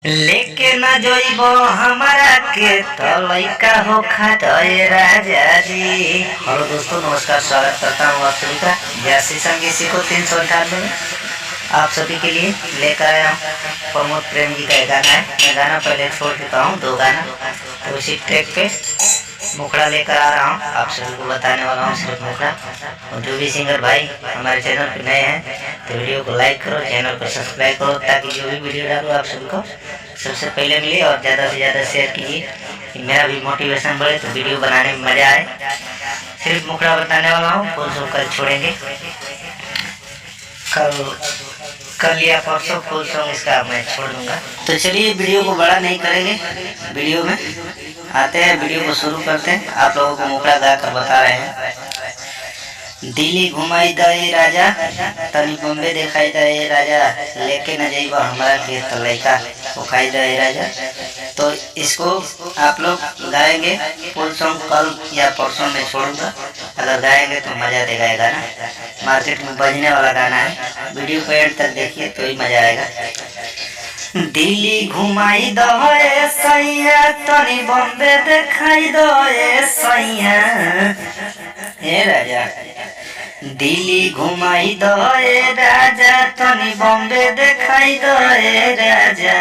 लेके न जोइबो हमारा के तो लइका हो खाए राजा जी। हेलो दोस्तों, नमस्कार, स्वागत करता हूँ आप सभी का जैसे संगी सीखो 398 में। आप सभी के लिए लेकर आया हूँ प्रमोद प्रेम जी का एक गाना है। मैं गाना पहले छोड़ चुका हूँ 2 गाना, तो उसी ट्रैक पे मुखड़ा लेकर आ रहा हूँ। आप सभी को बताने वाला हूँ सिर्फ मुखड़ा। और जो भी सिंगर भाई हमारे चैनल पे नए हैं तो वीडियो को लाइक करो, चैनल को सब्सक्राइब करो, ताकि जो भी वीडियो डालो आप सभी को सबसे पहले मिले। और ज़्यादा से ज़्यादा शेयर कीजिए, मेरा भी मोटिवेशन बढ़े तो वीडियो बनाने में मज़ा आए। सिर्फ मुखड़ा बताने वाला हूँ, फुल सॉन्ग कल छोड़ेंगे। कल या परसों फुल सॉन्ग इसका मैं छोड़ दूंगा। तो चलिए वीडियो को बड़ा नहीं करेंगे, वीडियो में आते हैं, वीडियो को शुरू करते हैं। आप लोगों को मुखड़ा गा कर बता रहे हैं। दिल्ली घुमाई दे राजा, तनी बॉम्बे दिखाई दे राजा, लेके न जाइबा हमारा के तो लइका उखाई दे राजा। तो इसको आप लोग गाएंगे, फुल सॉन्ग कल या परसों में छोड़ूंगा। अगर गाएंगे तो मजा देगा ये गाना, मार्केट में बजने वाला गाना है। वीडियो को एंड तक देखिए तो ही मजा आएगा। दिल्ली घुमाई दो सैया, तनी बॉम्बे दिखाई दो सैया हे राजा। दिल्ली घुमाई दो राजा, तनी बॉम्बे दिखाई दो राजा,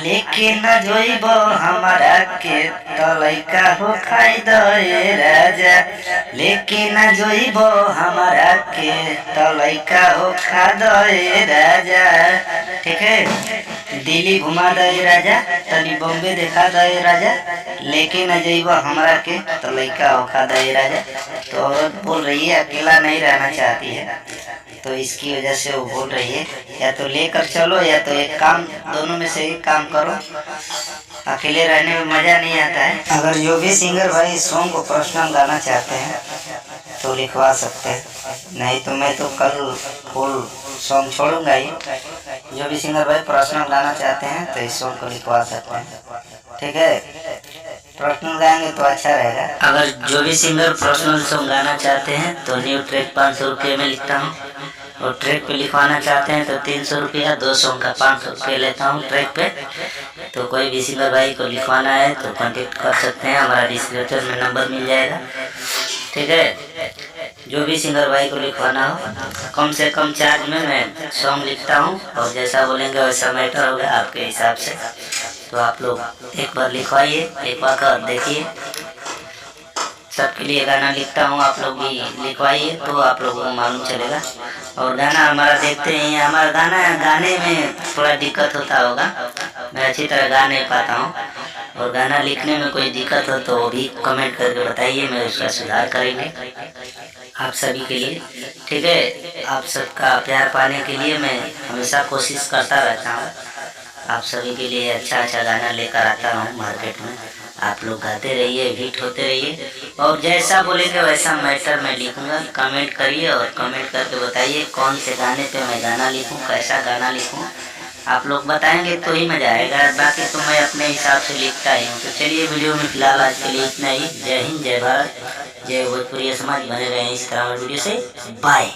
लेके न जोइबो हमारा के तो लइका हो खाई दो राजा, लेके न जोइबो हमारा के तो लइका हो खा दो राजा। ठीक है, दिल्ली घुमा दे राजा, तनी बॉम्बे दिखा दे राजा, लेके न जाइबो हमारा के तो लइका हो खा दे राजा। तो औरत बोल रही है अकेला नहीं रहना चाहती है, तो इसकी वजह से वो बोल रही है या तो लेकर चलो या तो एक काम, दोनों में से एक काम करो। अकेले रहने में मजा नहीं आता है। अगर जो भी सिंगर भाई इस सॉन्ग को पर्सनल गाना चाहते हैं तो लिखवा सकते हैं, नहीं तो मैं तो कल फुल सॉन्ग छोड़ूंगा ही। जो भी सिंगर भाई पर्सनल गाना चाहते हैं तो इस सॉन्ग को लिखवा सकते हैं। ठीक है, पर्सनल गाएंगे तो अच्छा रहेगा। अगर जो भी सिंगर पर्सनल सॉन्ग गाना चाहते हैं तो न्यू ट्रैक 500 रुपये में लिखता हूँ, और ट्रैक पे लिखवाना चाहते हैं तो 300 रुपया, 2 सॉन्ग का 500 रुपये लेता हूँ ट्रैक पे। तो कोई भी सिंगर भाई को लिखवाना है तो कांटेक्ट कर सकते हैं, हमारा डिस्क्रिप्शन में नंबर मिल जाएगा। ठीक है, जो भी सिंगर भाई को लिखवाना हो कम से कम चार्ज में मैं सॉन्ग लिखता हूँ, और जैसा बोलेंगे वैसा मैटर होगा आपके हिसाब से। तो आप लोग एक बार लिखवाइए, एक बार कर देखिए। सबके लिए गाना लिखता हूँ, आप लोग भी लिखवाइए तो आप लोगों को मालूम चलेगा। और गाना हमारा देखते हैं, हमारा गाना गाने में थोड़ा दिक्कत होता होगा, मैं अच्छी तरह गा नहीं पाता हूँ। और गाना लिखने में कोई दिक्कत हो तो वो भी कमेंट करके बताइए, मैं उसका सुधार करेंगे आप सभी के लिए। ठीक है, आप सबका प्यार पाने के लिए मैं हमेशा कोशिश करता रहता हूँ। आप सभी के लिए अच्छा अच्छा गाना लेकर आता हूँ मार्केट में। आप लोग गाते रहिए, हिट होते रहिए, और जैसा बोलेंगे वैसा मैटर मैं लिखूँगा। कमेंट करिए और कमेंट करके बताइए कौन से गाने पे मैं गाना लिखूँ, कैसा गाना लिखूँ। आप लोग बताएंगे तो ही मजा आएगा, बाकी तो मैं अपने हिसाब से लिखता ही हूँ। तो चलिए वीडियो में फिलहाल आज के लिए इतना ही। जय हिंद, जय भारत, जय भोजपुरी समाज। बने रहे इस तरह वीडियो से। बाय।